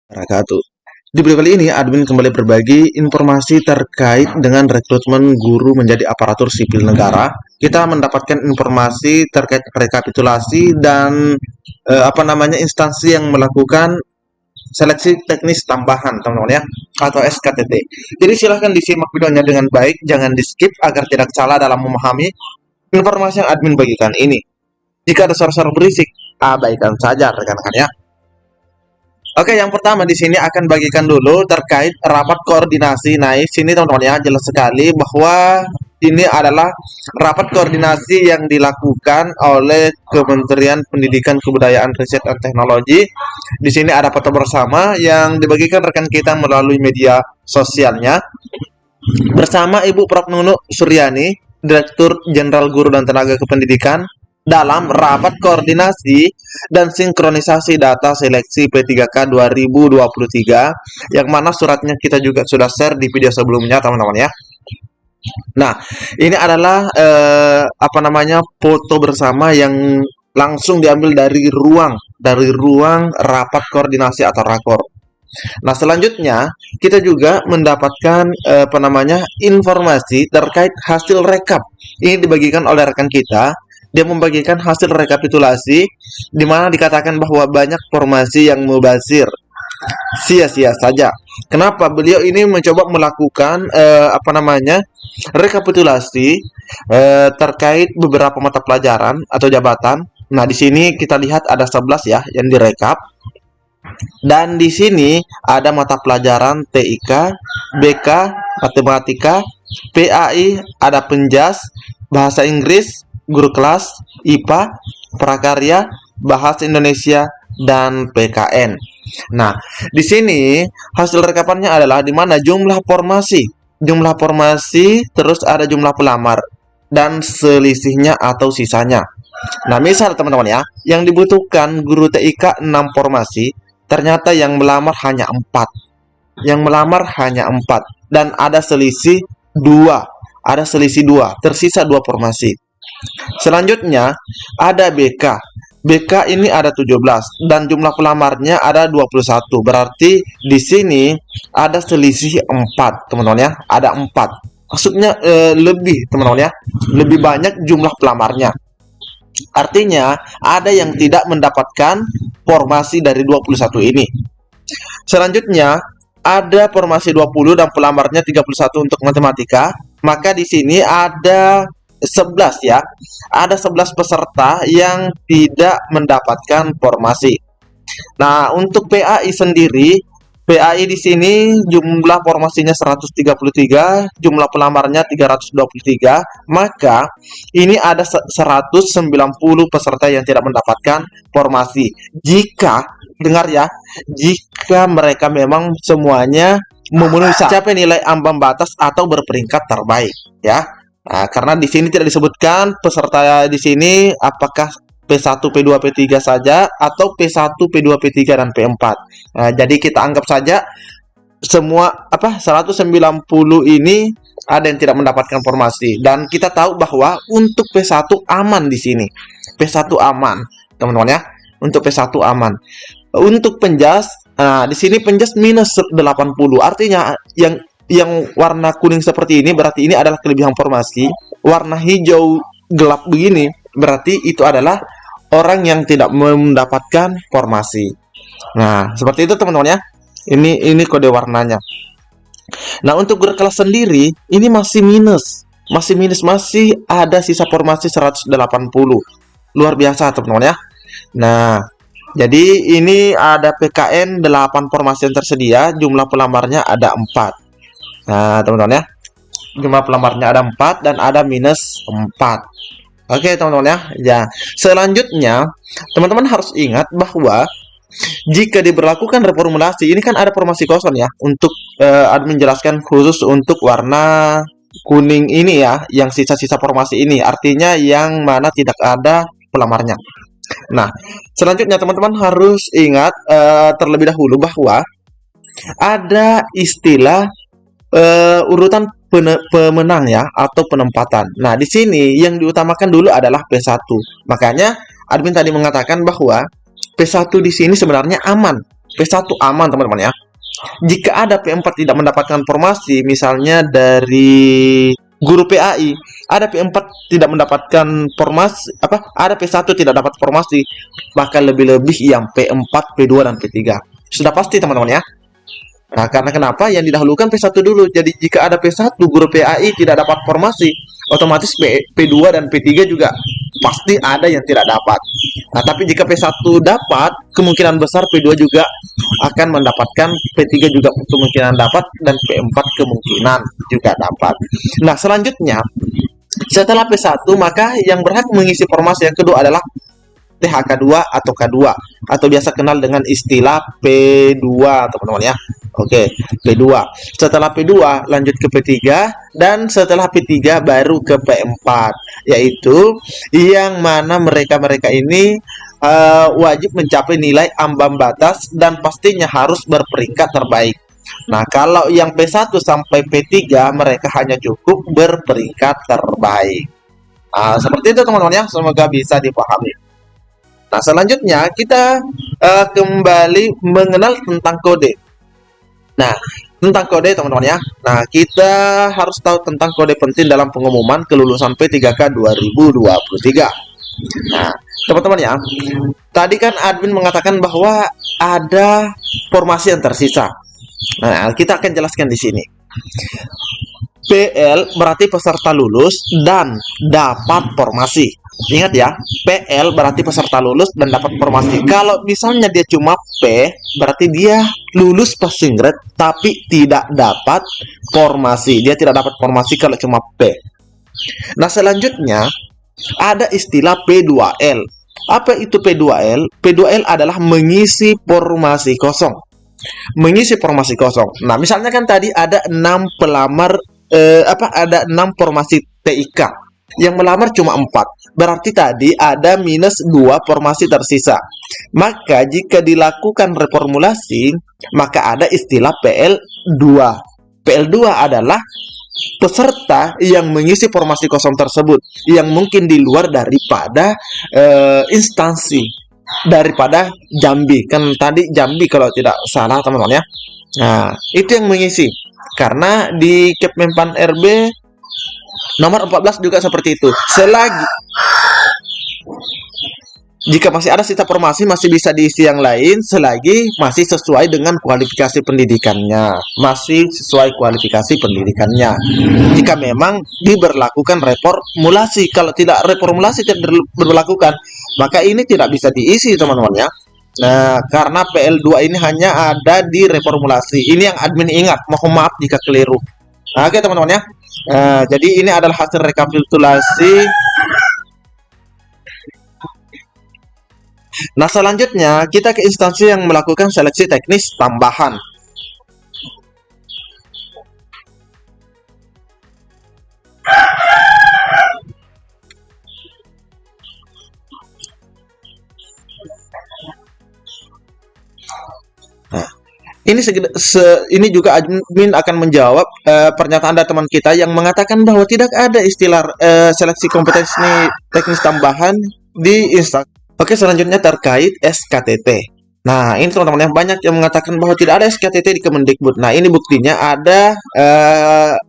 Wabarakatuh. Di video kali ini, admin kembali berbagi informasi terkait dengan rekrutmen guru menjadi aparatur sipil negara. Kita mendapatkan informasi terkait rekapitulasi dan instansi yang melakukan seleksi teknis tambahan, teman-teman ya, atau SKTT. Jadi silahkan disimak videonya dengan baik, jangan di skip agar tidak salah dalam memahami informasi yang admin bagikan ini. Jika ada suara-suara berisik, abaikan saja rekan-rekan ya. Oke, yang pertama di sini akan bagikan dulu terkait rapat koordinasi. Nah, di sini teman-teman ya, jelas sekali bahwa ini adalah rapat koordinasi yang dilakukan oleh Kementerian Pendidikan Kebudayaan Riset dan Teknologi. Di sini ada foto bersama yang dibagikan rekan kita melalui media sosialnya bersama Ibu Prof. Nunu Suryani, Direktur Jenderal Guru dan Tenaga Kependidikan, dalam rapat koordinasi dan sinkronisasi data seleksi P3K 2023 yang mana suratnya kita juga sudah share di video sebelumnya teman-teman ya. Nah, ini adalah foto bersama yang langsung diambil dari ruang rapat koordinasi atau rakor. Nah, selanjutnya kita juga mendapatkan informasi terkait hasil rekap. Ini dibagikan oleh rekan kita. Dia membagikan hasil rekapitulasi di mana dikatakan bahwa banyak formasi yang mubazir, sia-sia saja. Kenapa? Beliau ini mencoba melakukan rekapitulasi terkait beberapa mata pelajaran atau jabatan. Nah, di sini kita lihat ada 11 ya yang direkap. Dan di sini ada mata pelajaran TIK, BK, matematika, PAI, ada penjas, bahasa Inggris, guru kelas, IPA, prakarya, bahasa Indonesia, dan PKN. Nah, di sini hasil rekapannya adalah di mana jumlah formasi, terus ada jumlah pelamar, dan selisihnya atau sisanya. Nah, misal teman-teman ya, yang dibutuhkan guru TIK 6 formasi, ternyata yang melamar hanya 4. Dan ada selisih 2. Tersisa 2 formasi. Selanjutnya ada BK. BK ini ada 17 dan jumlah pelamarnya ada 21. Berarti di sini ada selisih 4, teman-teman ya. Ada 4. Maksudnya lebih, teman-teman ya. Lebih banyak jumlah pelamarnya. Artinya ada yang tidak mendapatkan formasi dari 21 ini. Selanjutnya ada formasi 20 dan pelamarnya 31 untuk matematika. Maka di sini ada 11 ya. Ada 11 peserta yang tidak mendapatkan formasi. Nah, untuk PAI sendiri, PAI di sini jumlah formasinya 133, jumlah pelamarnya 323, maka ini ada 190 peserta yang tidak mendapatkan formasi. Jika dengar ya, jika mereka memang semuanya memenuhi capai nilai ambang batas atau berperingkat terbaik ya. Nah, karena di sini tidak disebutkan peserta di sini apakah P1, P2, P3 saja atau P1, P2, P3 dan P4. Nah, jadi kita anggap saja semua 190 ini ada yang tidak mendapatkan formasi dan kita tahu bahwa untuk P1 aman di sini. P1 aman, teman-teman ya. Untuk P1 aman. Untuk penjas, nah di sini penjas minus 80. Artinya yang warna kuning seperti ini berarti ini adalah kelebihan formasi. Warna hijau gelap begini berarti itu adalah orang yang tidak mendapatkan formasi. Nah, seperti itu teman-teman ya. Ini kode warnanya. Nah, untuk guru kelas sendiri ini masih minus. Masih ada sisa formasi 180. Luar biasa teman-teman ya. Nah, jadi ini ada PKN 8 formasi yang tersedia, jumlah pelamarnya ada 4. Nah, teman-teman ya. Jumlah pelamarnya ada 4 dan ada minus 4. Oke, teman-teman ya. Ya, selanjutnya teman-teman harus ingat bahwa jika diberlakukan reformulasi, ini kan ada formasi kosong ya. Untuk admin jelaskan khusus untuk warna kuning ini ya, yang sisa-sisa formasi ini, artinya yang mana tidak ada pelamarnya. Nah, selanjutnya teman-teman harus ingat terlebih dahulu bahwa ada istilah urutan pemenang ya atau penempatan. Nah, di sini yang diutamakan dulu adalah P1. Makanya admin tadi mengatakan bahwa P1 di sini sebenarnya aman. P1 aman teman-teman ya. Jika ada P4 tidak mendapatkan formasi, misalnya dari guru PAI, ada P4 tidak mendapatkan formasi, ada P1 tidak dapat formasi, bahkan lebih-lebih yang P4, P2 dan P3. Sudah pasti teman-teman ya. Nah, karena kenapa? Yang didahulukan P1 dulu. Jadi jika ada P1 guru PAI tidak dapat formasi, otomatis P2 dan P3 juga pasti ada yang tidak dapat. Nah, tapi jika P1 dapat, kemungkinan besar P2 juga akan mendapatkan, P3 juga kemungkinan dapat, dan P4 kemungkinan juga dapat. Nah, selanjutnya setelah P1, maka yang berhak mengisi formasi yang kedua adalah THK2 atau K2, atau biasa kenal dengan istilah P2 teman-teman ya. Oke, P2. Setelah P2 lanjut ke P3, dan setelah P3 baru ke P4, yaitu yang mana mereka-mereka ini wajib mencapai nilai ambang batas dan pastinya harus berperingkat terbaik. Nah, kalau yang P1 sampai P3 mereka hanya cukup berperingkat terbaik. Nah, seperti itu teman-teman ya, semoga bisa dipahami. Nah, selanjutnya kita kembali mengenal tentang kode. Nah, tentang kode teman-teman ya. Nah, kita harus tahu tentang kode penting dalam pengumuman kelulusan P3K 2023. Nah, teman-teman ya, tadi kan admin mengatakan bahwa ada formasi yang tersisa. Nah, kita akan jelaskan di sini. PL berarti peserta lulus dan dapat formasi. Ingat ya, PL berarti peserta lulus dan dapat formasi. Kalau misalnya dia cuma P, berarti dia lulus passing grade tapi tidak dapat formasi. Dia tidak dapat formasi kalau cuma P. Nah, selanjutnya ada istilah P2L. Apa itu P2L? P2L adalah mengisi formasi kosong. Mengisi formasi kosong. Nah, misalnya kan tadi ada 6 pelamar, ada 6 formasi TIK. Yang melamar cuma 4. Berarti tadi ada minus 2 formasi tersisa. Maka jika dilakukan reformulasi, maka ada istilah PL2. PL2 adalah peserta yang mengisi formasi kosong tersebut, yang mungkin di luar daripada instansi, daripada Jambi. Kan tadi Jambi kalau tidak salah teman-teman ya. Nah, itu yang mengisi. Karena di Kepmenpan RB nomor 14 juga seperti itu. Selagi jika masih ada sisa formasi, masih bisa diisi yang lain selagi masih sesuai dengan kualifikasi pendidikannya. Masih sesuai kualifikasi pendidikannya. Jika memang diberlakukan reformulasi, kalau tidak reformulasi tidak diberlakukan, maka ini tidak bisa diisi teman-teman ya. Nah, karena PL2 ini hanya ada di reformulasi. Ini yang admin ingat, mohon maaf jika keliru. Nah, oke teman-teman ya. Jadi ini adalah hasil rekapitulasi. Nah, selanjutnya kita ke instansi yang melakukan seleksi teknis tambahan. Nah, ini juga admin akan menjawab pernyataan dari teman kita yang mengatakan bahwa tidak ada istilah seleksi kompetensi teknis tambahan di instansi. Oke, selanjutnya terkait SKTT. Nah, ini teman-teman yang banyak yang mengatakan bahwa tidak ada SKTT di Kemendikbud. Nah, ini buktinya ada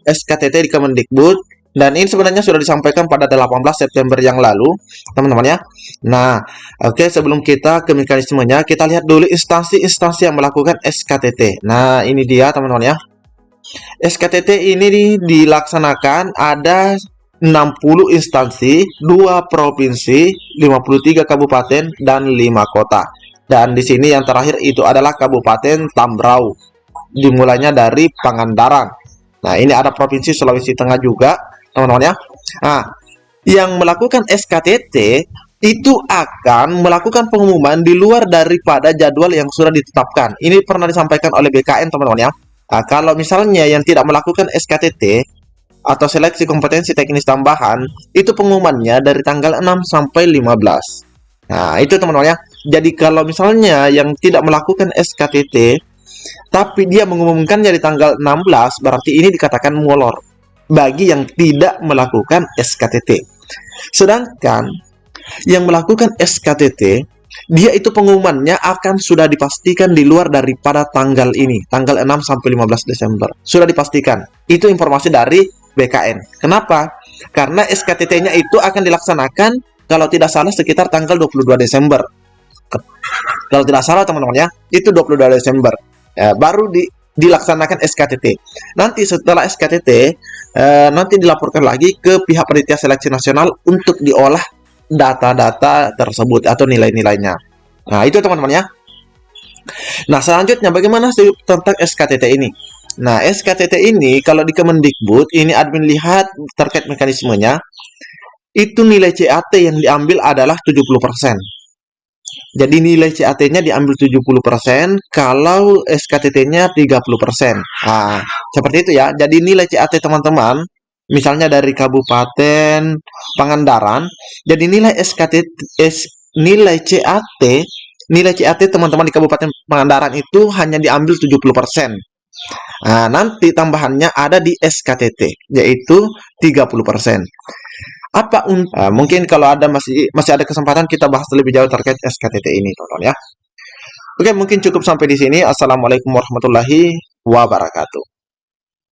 SKTT di Kemendikbud. Dan ini sebenarnya sudah disampaikan pada 18 September yang lalu, teman-teman ya. Nah, oke, sebelum kita ke mekanismenya, kita lihat dulu instansi-instansi yang melakukan SKTT. Nah, ini dia teman-teman ya. SKTT ini dilaksanakan ada 60 instansi, 2 provinsi, 53 kabupaten, dan 5 kota. Dan di sini yang terakhir itu adalah Kabupaten Tambrau. Dimulainya dari Pangandaran. Nah, ini ada Provinsi Sulawesi Tengah juga, teman-teman ya. Nah, yang melakukan SKTT itu akan melakukan pengumuman di luar daripada jadwal yang sudah ditetapkan. Ini pernah disampaikan oleh BKN, teman-teman ya. Nah, kalau misalnya yang tidak melakukan SKTT atau seleksi kompetensi teknis tambahan, itu pengumumannya dari tanggal 6 sampai 15. Nah, itu teman-teman ya. Jadi kalau misalnya yang tidak melakukan SKTT tapi dia mengumumkannya di tanggal 16, berarti ini dikatakan molor bagi yang tidak melakukan SKTT. Sedangkan yang melakukan SKTT dia itu pengumumannya akan sudah dipastikan di luar daripada tanggal ini, tanggal 6 sampai 15 Desember. Sudah dipastikan. Itu informasi dari BKN. Kenapa? Karena SKTT-nya itu akan dilaksanakan kalau tidak salah sekitar tanggal 22 Desember. Kalau tidak salah teman-teman ya, itu 22 Desember. Baru dilaksanakan SKTT. Nanti setelah SKTT, nanti dilaporkan lagi ke pihak panitia seleksi nasional untuk diolah data-data tersebut atau nilai-nilainya. Nah, itu teman-teman ya. Nah, selanjutnya bagaimana sih tentang SKTT ini? Nah, SKTT ini kalau di Kemendikbud, ini admin lihat terkait mekanismenya, itu nilai CAT yang diambil adalah 70%. Jadi nilai CAT-nya diambil 70%, kalau SKTT-nya 30%. Nah, seperti itu ya. Jadi nilai CAT teman-teman, misalnya dari Kabupaten Pangandaran, jadi nilai nilai CAT teman-teman di Kabupaten Pangandaran itu hanya diambil 70%. Nah, nanti tambahannya ada di SKTT, yaitu 30%. Mungkin kalau ada masih ada kesempatan kita bahas lebih jauh terkait SKTT ini, teman-teman ya. Oke, mungkin cukup sampai di sini. Assalamualaikum warahmatullahi wabarakatuh.